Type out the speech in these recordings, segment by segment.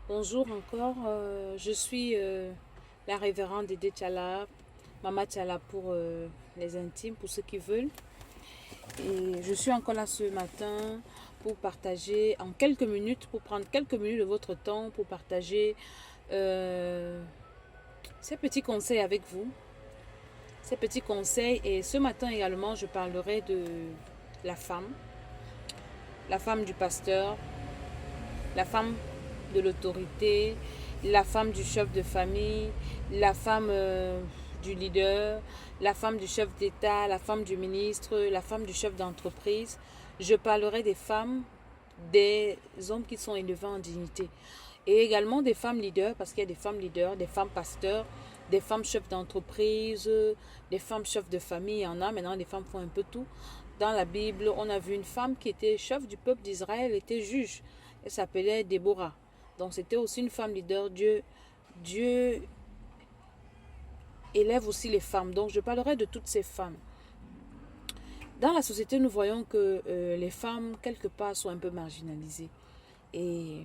Bonjour encore, je suis la révérende Dédé Tchala, Mama Tchala pour les intimes, pour ceux qui veulent. Et je suis encore là ce matin pour partager en quelques minutes, pour prendre quelques minutes de votre temps, pour partager euh, ces petits conseils avec vous. Ces petits conseils. Et ce matin également, je parlerai de la femme du pasteur, la femme de l'autorité, la femme du chef de famille, la femme du leader, la femme du chef d'État, la femme du ministre, la femme du chef d'entreprise. Je parlerai des femmes, des hommes qui sont élevés en dignité. Et également des femmes leaders, parce qu'il y a des femmes leaders, des femmes pasteurs, des femmes chefs d'entreprise, des femmes chefs de famille. Il y en a maintenant, les femmes font un peu tout. Dans la Bible, on a vu une femme qui était chef du peuple d'Israël, elle était juge. Elle s'appelait Déborah. Donc c'était aussi une femme leader. Dieu élève aussi les femmes. Donc je parlerai de toutes ces femmes. Dans la société, nous voyons que les femmes, quelque part, sont un peu marginalisées. Et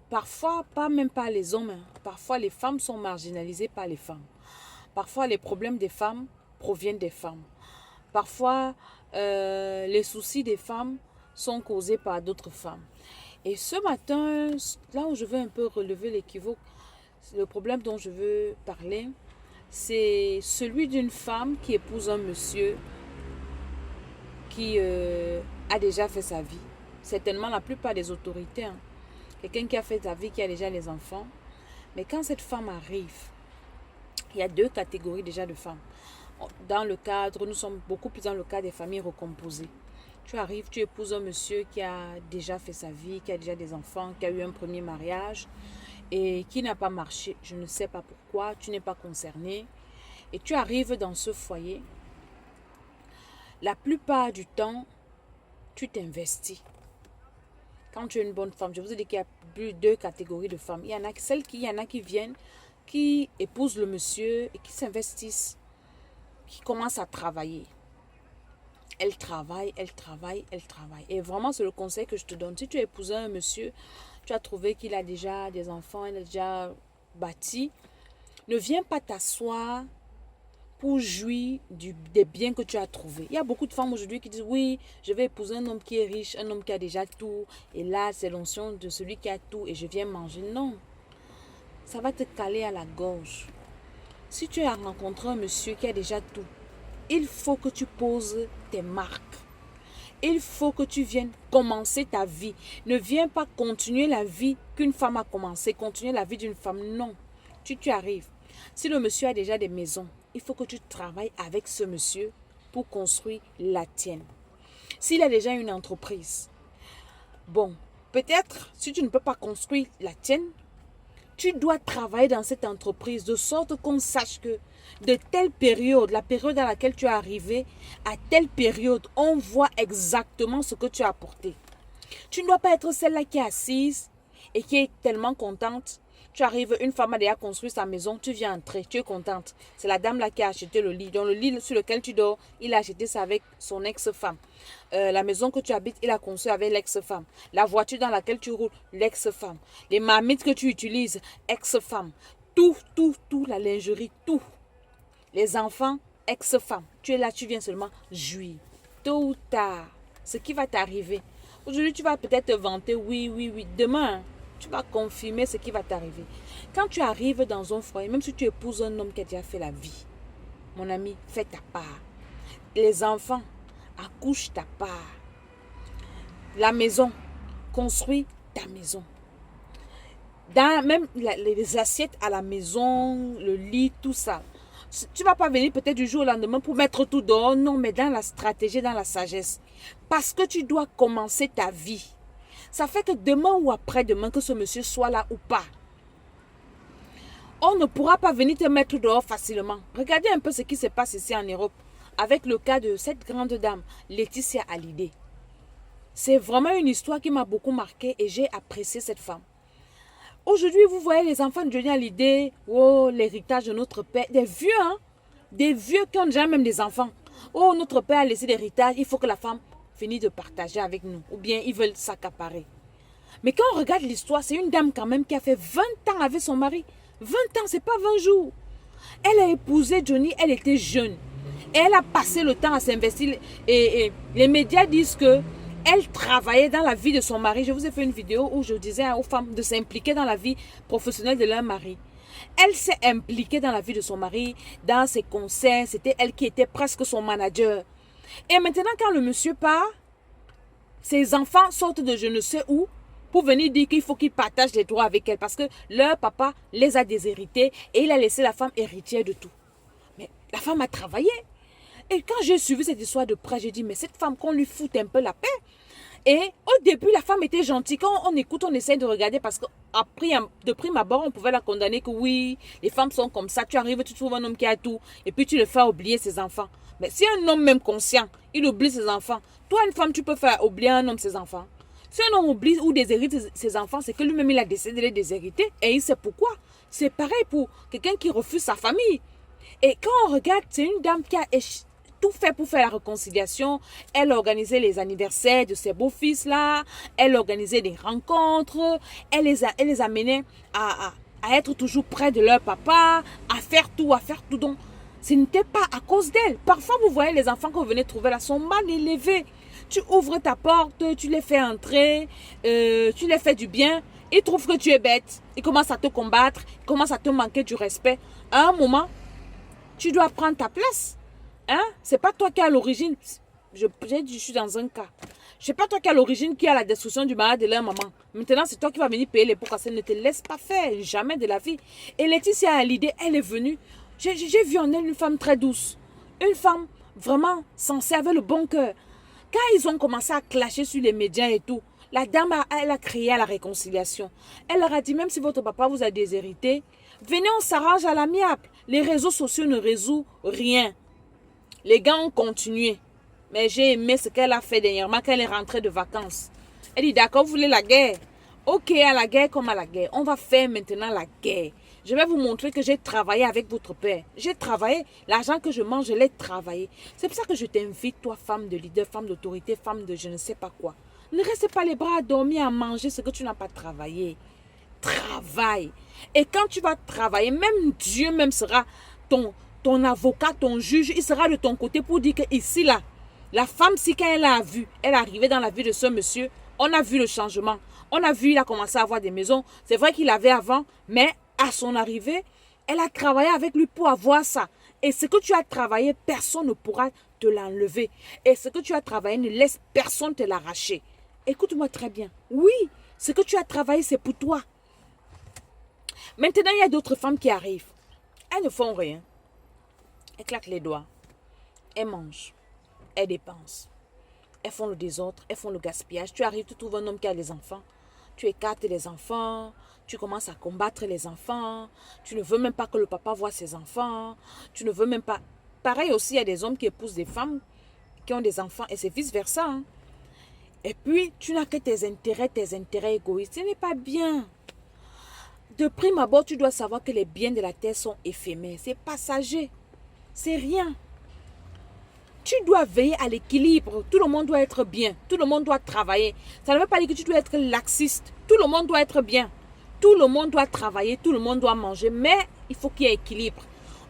parfois, pas même pas les hommes, hein. Parfois les femmes sont marginalisées par les femmes. Parfois les problèmes des femmes proviennent des femmes. Parfois les soucis des femmes sont causés par d'autres femmes. Et ce matin, là où je veux un peu relever l'équivoque, le problème dont je veux parler, c'est celui d'une femme qui épouse un monsieur qui a déjà fait sa vie. Certainement la plupart des autorités, hein. Quelqu'un qui a fait sa vie, qui a déjà les enfants. Mais quand cette femme arrive, il y a deux catégories déjà de femmes. Dans le cadre, nous sommes beaucoup plus dans le cas des familles recomposées. Tu arrives, tu épouses un monsieur qui a déjà fait sa vie, qui a déjà des enfants, qui a eu un premier mariage et qui n'a pas marché. Je ne sais pas pourquoi, tu n'es pas concerné. Et tu arrives dans ce foyer. La plupart du temps, tu t'investis. Quand tu es une bonne femme, je vous ai dit qu'il y a plus deux catégories de femmes. Il y en a qui viennent, qui épousent le monsieur et qui s'investissent, qui commencent à travailler. Elle travaille, elle travaille, elle travaille. Et vraiment, c'est le conseil que je te donne. Si tu as épousé un monsieur, tu as trouvé qu'il a déjà des enfants, il a déjà bâti, ne viens pas t'asseoir pour jouir des biens que tu as trouvés. Il y a beaucoup de femmes aujourd'hui qui disent, oui, je vais épouser un homme qui est riche, un homme qui a déjà tout. Et là, c'est l'onction de celui qui a tout et je viens manger. Non, ça va te caler à la gorge. Si tu as rencontré un monsieur qui a déjà tout, il faut que tu poses tes marques. Il faut que tu viennes commencer ta vie. Ne viens pas continuer la vie qu'une femme a commencé, continuer la vie d'une femme. Non, tu arrives. Si le monsieur a déjà des maisons, il faut que tu travailles avec ce monsieur pour construire la tienne. S'il a déjà une entreprise, bon, peut-être si tu ne peux pas construire la tienne, tu dois travailler dans cette entreprise de sorte qu'on sache que de telle période, la période à laquelle tu es arrivé, à telle période, on voit exactement ce que tu as apporté. Tu ne dois pas être celle-là qui est assise et qui est tellement contente. Tu arrives, une femme a déjà construit sa maison, tu viens entrer, tu es contente. C'est la dame là qui a acheté le lit. Donc le lit sur lequel tu dors, il a acheté ça avec son ex-femme. La maison que tu habites, il a construit avec l'ex-femme. La voiture dans laquelle tu roules, l'ex-femme. Les marmites que tu utilises, ex-femme. Tout, la lingerie, tout. Les enfants, ex-femme. Tu es là, tu viens seulement jouir. Tôt ou tard, ce qui va t'arriver. Aujourd'hui, tu vas peut-être te vanter, oui. Demain, tu vas confirmer ce qui va t'arriver. Quand tu arrives dans un foyer, même si tu épouses un homme qui a déjà fait la vie, mon ami, fais ta part. Les enfants, accouche ta part. La maison, construis ta maison. Même les assiettes à la maison, le lit, tout ça. Tu ne vas pas venir peut-être du jour au lendemain pour mettre tout dehors. Non, mais dans la stratégie, dans la sagesse. Parce que tu dois commencer ta vie. Ça fait que demain ou après-demain, que ce monsieur soit là ou pas, on ne pourra pas venir te mettre dehors facilement. Regardez un peu ce qui se passe ici en Europe avec le cas de cette grande dame, Laetitia Hallyday. C'est vraiment une histoire qui m'a beaucoup marqué et j'ai apprécié cette femme. Aujourd'hui, vous voyez les enfants de Johnny Hallyday, oh, l'héritage de notre père, des vieux, hein, des vieux qui ont déjà même des enfants. Oh, notre père a laissé l'héritage, il faut que la femme finisse de partager avec nous. Ou bien ils veulent s'accaparer. Mais quand on regarde l'histoire, c'est une dame quand même qui a fait 20 ans avec son mari. 20 ans, c'est pas 20 jours. Elle a épousé Johnny, elle était jeune. Et elle a passé le temps à s'investir. Et les médias disent que elle travaillait dans la vie de son mari. Je vous ai fait une vidéo où je disais aux femmes de s'impliquer dans la vie professionnelle de leur mari. Elle s'est impliquée dans la vie de son mari, dans ses conseils. C'était elle qui était presque son manager. Et maintenant, quand le monsieur part, ses enfants sortent de je ne sais où pour venir dire qu'il faut qu'ils partagent les droits avec elle parce que leur papa les a déshérités et il a laissé la femme héritière de tout. Mais la femme a travaillé. Et quand j'ai suivi cette histoire de près, j'ai dit, mais cette femme, qu'on lui foute un peu la paix. Et au début, la femme était gentille. Quand on écoute, on essaie de regarder parce que de prime abord, on pouvait la condamner que oui, les femmes sont comme ça. Tu arrives, tu trouves un homme qui a tout et puis tu le fais oublier ses enfants. Mais si un homme même conscient, il oublie ses enfants, toi, une femme, tu peux faire oublier un homme ses enfants. Si un homme oublie ou déshérite ses enfants, c'est que lui-même, il a décidé de les déshériter et il sait pourquoi. C'est pareil pour quelqu'un qui refuse sa famille. Et quand on regarde, c'est une dame qui a tout fait pour faire la réconciliation. Elle organisait les anniversaires de ses beaux-fils-là. Elle organisait des rencontres. Elle les amenait à être toujours près de leur papa, à faire tout. Donc, ce n'était pas à cause d'elle. Parfois, vous voyez les enfants que vous venez trouver là sont mal élevés. Tu ouvres ta porte, tu les fais entrer, tu les fais du bien. Ils trouvent que tu es bête. Ils commencent à te combattre. Ils commencent à te manquer du respect. À un moment, tu dois prendre ta place. Hein? C'est pas toi qui es à l'origine. Je suis dans un cas. C'est pas toi qui es à l'origine qui a la destruction du mari de leur maman. Maintenant, c'est toi qui vas venir payer les pots cassés. Ne te laisse pas faire. Jamais de la vie. Et Laetitia a l'idée. Elle est venue. J'ai vu en elle une femme très douce. Une femme vraiment sensée, avec le bon cœur. Quand ils ont commencé à clasher sur les médias et tout, la dame, elle a crié à la réconciliation. Elle leur a dit, même si votre papa vous a déshérité, venez, on s'arrange à l'amiable. Les réseaux sociaux ne résolvent rien. Les gars ont continué. Mais j'ai aimé ce qu'elle a fait dernièrement quand elle est rentrée de vacances. Elle dit, d'accord, vous voulez la guerre? Ok, à la guerre comme à la guerre. On va faire maintenant la guerre. Je vais vous montrer que j'ai travaillé avec votre père. J'ai travaillé. L'argent que je mange, je l'ai travaillé. C'est pour ça que je t'invite, toi, femme de leader, femme d'autorité, femme de je ne sais pas quoi. Ne reste pas les bras à dormir, à manger ce que tu n'as pas travaillé. Travaille. Et quand tu vas travailler, même Dieu même sera ton avocat, ton juge, il sera de ton côté pour dire que ici, là, la femme, si quand elle a vu, elle est arrivée dans la vie de ce monsieur, on a vu le changement. On a vu, il a commencé à avoir des maisons. C'est vrai qu'il avait avant, mais à son arrivée, elle a travaillé avec lui pour avoir ça. Et ce que tu as travaillé, personne ne pourra te l'enlever. Et ce que tu as travaillé, ne laisse personne te l'arracher. Écoute-moi très bien. Oui, ce que tu as travaillé, c'est pour toi. Maintenant, il y a d'autres femmes qui arrivent. Elles ne font rien. Elles claquent les doigts. Elles mangent. Elles dépensent. Elles font le désordre. Elles font le gaspillage. Tu arrives, tu trouves un homme qui a des enfants. Tu écartes les enfants. Tu commences à combattre les enfants. Tu ne veux même pas que le papa voie ses enfants. Tu ne veux même pas... Pareil aussi, il y a des hommes qui épousent des femmes qui ont des enfants. Et c'est vice-versa. Hein. Et puis, tu n'as que tes intérêts égoïstes. Ce n'est pas bien. De prime abord, tu dois savoir que les biens de la terre sont éphémères. C'est passager. C'est rien. Tu dois veiller à l'équilibre. Tout le monde doit être bien. Tout le monde doit travailler. Ça ne veut pas dire que tu dois être laxiste. Tout le monde doit être bien. Tout le monde doit travailler. Tout le monde doit manger. Mais il faut qu'il y ait équilibre.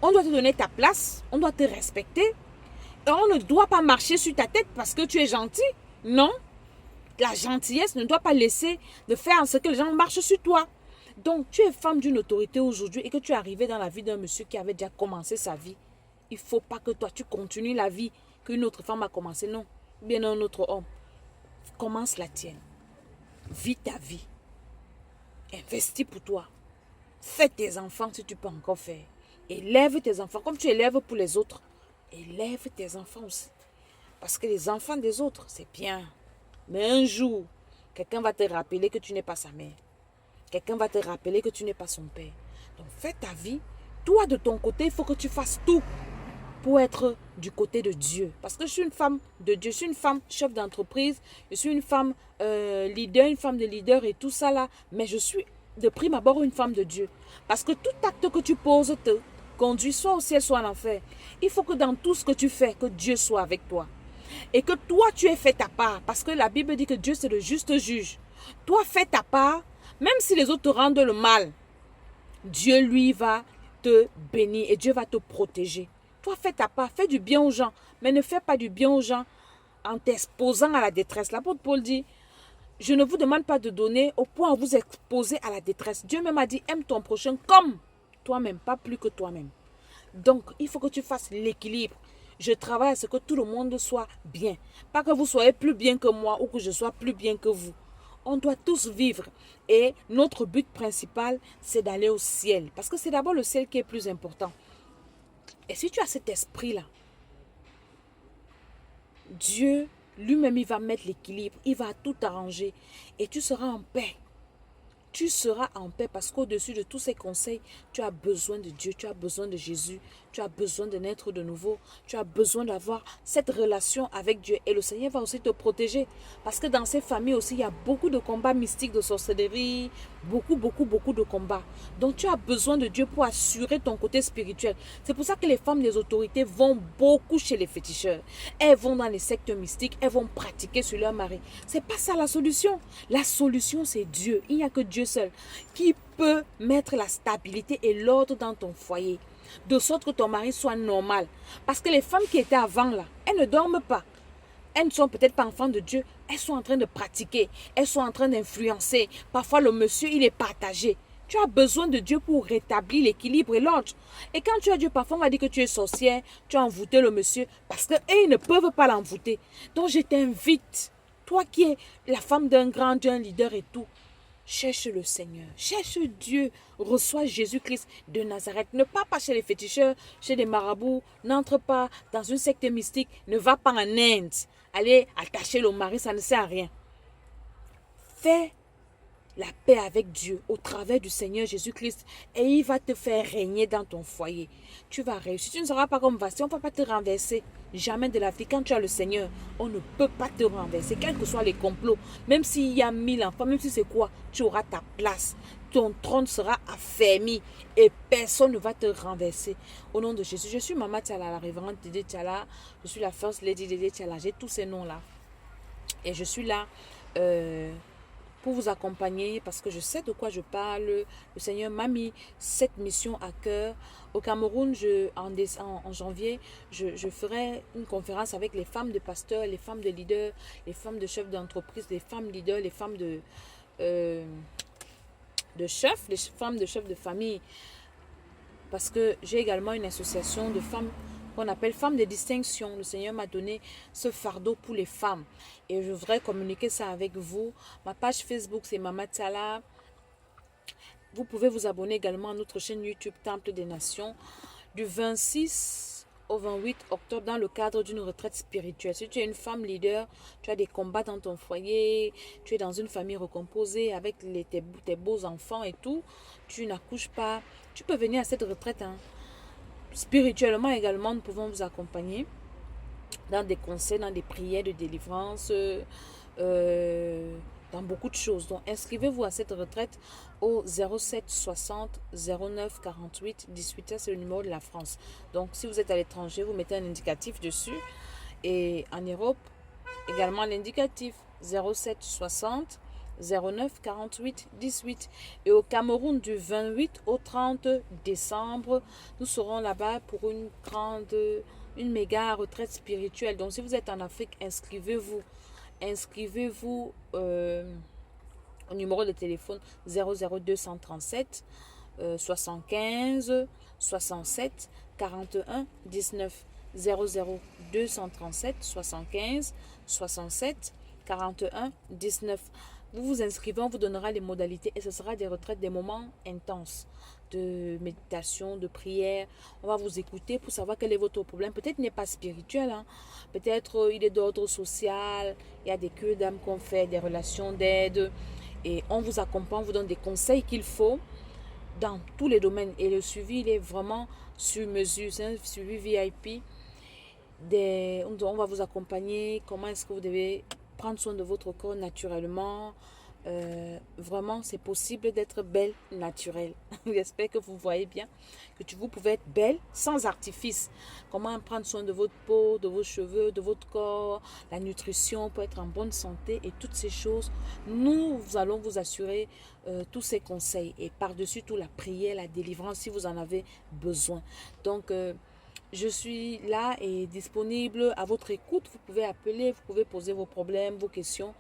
On doit te donner ta place. On doit te respecter. Et on ne doit pas marcher sur ta tête parce que tu es gentil. Non. La gentillesse ne doit pas laisser de faire en sorte que les gens marchent sur toi. Donc, tu es femme d'une autorité aujourd'hui et que tu es arrivé dans la vie d'un monsieur qui avait déjà commencé sa vie. Il ne faut pas que toi, tu continues la vie qu'une autre femme a commencé. Non, bien un autre homme. Commence la tienne. Vis ta vie. Investis pour toi. Fais tes enfants si tu peux encore faire. Élève tes enfants comme tu élèves pour les autres. Élève tes enfants aussi. Parce que les enfants des autres, c'est bien. Mais un jour, quelqu'un va te rappeler que tu n'es pas sa mère. Quelqu'un va te rappeler que tu n'es pas son père. Donc fais ta vie. Toi, de ton côté, il faut que tu fasses tout pour être du côté de Dieu. Parce que je suis une femme de Dieu. Je suis une femme chef d'entreprise. Je suis une femme leader, une femme de leader et tout ça là. Mais je suis de prime abord une femme de Dieu. Parce que tout acte que tu poses te conduit soit au ciel, soit en enfer. Il faut que dans tout ce que tu fais, que Dieu soit avec toi. et que toi, tu aies fait ta part. Parce que la Bible dit que Dieu, c'est le juste juge. Toi, fais ta part, même si les autres te rendent le mal. Dieu, lui, va te bénir et Dieu va te protéger. Toi, fais ta part, fais du bien aux gens, mais ne fais pas du bien aux gens en t'exposant à la détresse. L'apôtre Paul dit, je ne vous demande pas de donner au point où vous exposez à la détresse. Dieu même a dit, aime ton prochain comme toi-même, pas plus que toi-même. Donc, il faut que tu fasses l'équilibre. Je travaille à ce que tout le monde soit bien. Pas que vous soyez plus bien que moi ou que je sois plus bien que vous. On doit tous vivre. Et notre but principal, c'est d'aller au ciel. Parce que c'est d'abord le ciel qui est plus important. Et si tu as cet esprit-là, Dieu lui-même, il va mettre l'équilibre. Il va tout arranger. Et tu seras en paix. Tu seras en paix parce qu'au-dessus de tous ces conseils, tu as besoin de Dieu, tu as besoin de Jésus, tu as besoin de naître de nouveau, tu as besoin d'avoir cette relation avec Dieu. Et le Seigneur va aussi te protéger parce que dans ces familles aussi, il y a beaucoup de combats mystiques de sorcellerie, beaucoup de combats. Donc tu as besoin de Dieu pour assurer ton côté spirituel. C'est pour ça que les femmes des autorités vont beaucoup chez les féticheurs. Elles vont dans les sectes mystiques, elles vont pratiquer sur leur mari. C'est pas ça la solution. La solution, c'est Dieu. Il n'y a que Dieu seul qui peut mettre la stabilité et l'ordre dans ton foyer, de sorte que ton mari soit normal. Parce que les femmes qui étaient avant là, elles ne dorment pas. Elles ne sont peut-être pas enfants de Dieu, elles sont en train de pratiquer, elles sont en train d'influencer. Parfois le monsieur, il est partagé. Tu as besoin de Dieu pour rétablir l'équilibre et l'ordre. Et quand tu as Dieu, parfois on va dire que tu es sorcière, tu as envoûté le monsieur, parce qu'eux, ils ne peuvent pas l'envoûter. Donc je t'invite, toi qui es la femme d'un grand Dieu, un leader et tout, cherche le Seigneur, cherche Dieu, reçois Jésus-Christ de Nazareth. Ne pars pas chez les féticheurs, chez les marabouts, n'entre pas dans une secte mystique, ne va pas en Inde, aller attacher le mari, ça ne sert à rien. Fais la paix avec Dieu au travers du Seigneur Jésus-Christ et il va te faire régner dans ton foyer. Tu vas réussir. Tu ne seras pas comme Vasti, on ne va pas te renverser. Jamais de la vie. Quand tu as le Seigneur, on ne peut pas te renverser. Quels que soient les complots, même s'il y a 1000 enfants, même si c'est quoi, tu auras ta place. Ton trône sera affermi et personne ne va te renverser. Au nom de Jésus, je suis Maman Tiala, la révérende Dédé Tiala. Je suis la First Lady Dédé Tiala. J'ai tous ces noms-là. Et je suis là pour vous accompagner parce que je sais de quoi je parle. Le Seigneur m'a mis cette mission à cœur. Au Cameroun, en janvier, je ferai une conférence avec les femmes de pasteurs, les femmes de leaders, les femmes de chefs d'entreprise, les femmes leaders, les femmes de chefs, les femmes de chefs de famille. Parce que j'ai également une association de femmes qu'on appelle femmes de distinction. Le Seigneur m'a donné ce fardeau pour les femmes. Et je voudrais communiquer ça avec vous. Ma page Facebook, c'est Maman Tiala. Vous pouvez vous abonner également à notre chaîne YouTube Temple des Nations. Du 26 au 28 octobre, dans le cadre d'une retraite spirituelle. Si tu es une femme leader, tu as des combats dans ton foyer, tu es dans une famille recomposée avec tes beaux enfants et tout, tu n'accouches pas, tu peux venir à cette retraite. Spirituellement également, nous pouvons vous accompagner dans des conseils, dans des prières de délivrance, dans beaucoup de choses. Donc, inscrivez-vous à cette retraite au 07 60 09 48 18. C'est le numéro de la France. Donc, si vous êtes à l'étranger, vous mettez un indicatif dessus. Et en Europe, également l'indicatif 07 60 09 48 18. Et au Cameroun, du 28 au 30 décembre, nous serons là-bas pour une méga retraite spirituelle. Donc, si vous êtes en Afrique, inscrivez-vous. Inscrivez-vous au numéro de téléphone 00237 75 67 41 19. 00237 75 67 41 19. Vous vous inscrivez, on vous donnera les modalités et ce sera des retraites, des moments intenses de méditation, de prière. On va vous écouter pour savoir quel est votre problème. Peut-être il n'est pas spirituel, peut-être il est d'ordre social. Il y a des cures d'âme qu'on fait, des relations d'aide. Et on vous accompagne, on vous donne des conseils qu'il faut dans tous les domaines. Et le suivi, il est vraiment sur mesure. C'est un suivi VIP. On va vous accompagner. Comment est-ce que vous devez prendre soin de votre corps naturellement. Vraiment, c'est possible d'être belle naturelle. J'espère que vous voyez bien que vous pouvez être belle sans artifice. Comment prendre soin de votre peau, de vos cheveux, de votre corps, la nutrition pour être en bonne santé et toutes ces choses. Nous allons vous assurer tous ces conseils et par-dessus tout la prière, la délivrance si vous en avez besoin. Donc, je suis là et disponible à votre écoute. Vous pouvez appeler, vous pouvez poser vos problèmes, vos questions.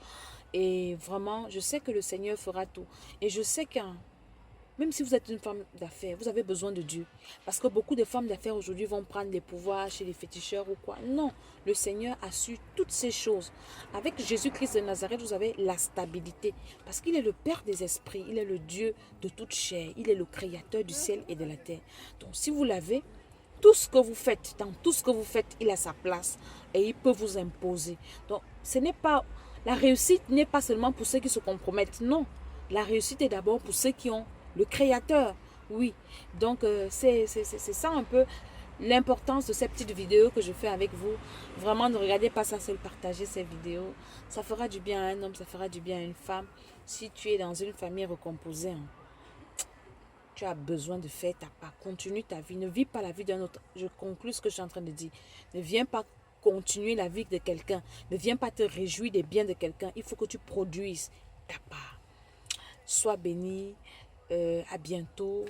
Et vraiment, je sais que le Seigneur fera tout. Et je sais que même si vous êtes une femme d'affaires, vous avez besoin de Dieu. Parce que beaucoup de femmes d'affaires aujourd'hui vont prendre les pouvoirs chez les féticheurs ou quoi. Non, le Seigneur a su toutes ces choses. Avec Jésus-Christ de Nazareth, vous avez la stabilité. Parce qu'il est le Père des esprits. Il est le Dieu de toute chair. Il est le Créateur du ciel et de la terre. Donc si vous l'avez, tout ce que vous faites, dans tout ce que vous faites, il a sa place. Et il peut vous imposer. Donc ce n'est pas... La réussite n'est pas seulement pour ceux qui se compromettent, non. La réussite est d'abord pour ceux qui ont le Créateur, oui. Donc, c'est ça un peu l'importance de cette petite vidéo que je fais avec vous. Vraiment, ne regardez pas ça seul, partagez ces vidéos. Ça fera du bien à un homme, ça fera du bien à une femme. Si tu es dans une famille recomposée, hein, tu as besoin de faire ta part. Continue ta vie, ne vis pas la vie d'un autre. Je conclue ce que je suis en train de dire. Ne viens pas continuer la vie de quelqu'un. Ne viens pas te réjouir des biens de quelqu'un. Il faut que tu produises ta part. Sois béni. À bientôt.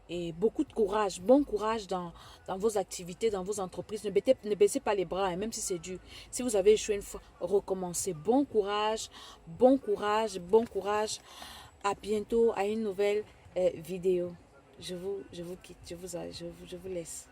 Et beaucoup de courage. Bon courage dans vos activités, dans vos entreprises. Ne baissez pas les bras, hein, même si c'est dur. Si vous avez échoué une fois, recommencez. Bon courage. Bon courage. Bon courage. À bientôt à une nouvelle vidéo. Je vous quitte. Je vous laisse.